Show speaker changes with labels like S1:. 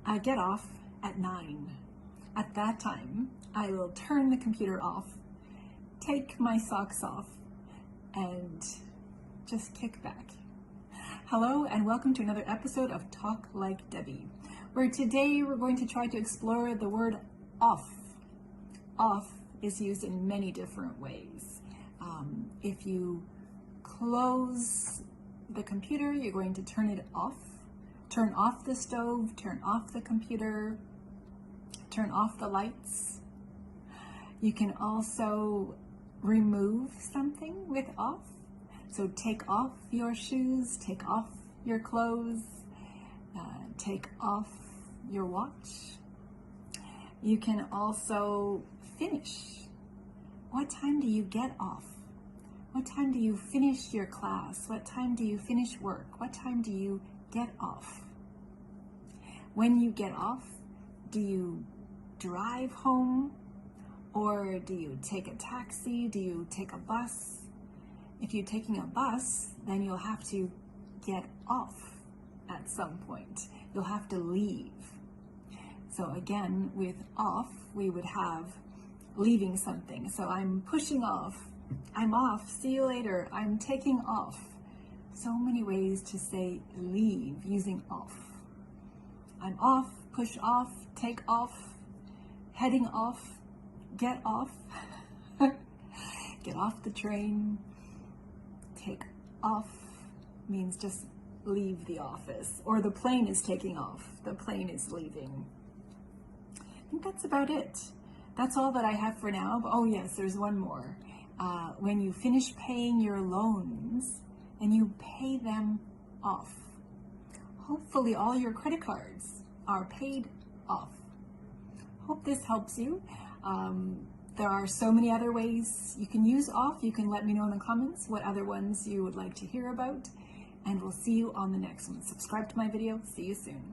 S1: I get off at 9. At that time, I will turn the computer off, take my socks off, and just kick back. Hello and welcome to another episode of Talk Like Debbie, where today we're going to try to explore the word off. Off is used in many different ways. If you close the computer, you're going to turn it off. Turn off the stove, turn off the computer, turn off the lights. You can also remove something with off. So take off your shoes, take off your clothes, take off your watch. You can also finish. What time do you get off? What time do you finish your class? What time do you finish work? What time do you get off? When you get off, do you drive home or do you take a taxi? Do you take a bus? If you're taking a bus, then you'll have to get off at some point. You'll have to leave. So again, with off, we would have leaving something. So I'm pushing off. I'm off. See you later. I'm taking off. So many ways to say leave using off. I'm off, push off, take off, heading off, get off, get off the train. Take off means just leave the office, or the plane is taking off, the plane is leaving. I think that's about it. That's all that I have for now. But, oh yes, there's one more. When you finish paying your loans and you pay them off, hopefully all your credit cards are paid off. Hope this helps you. There are so many other ways you can use off. You can let me know in the comments what other ones you would like to hear about, and we'll see you on the next one. Subscribe to my video. See you soon.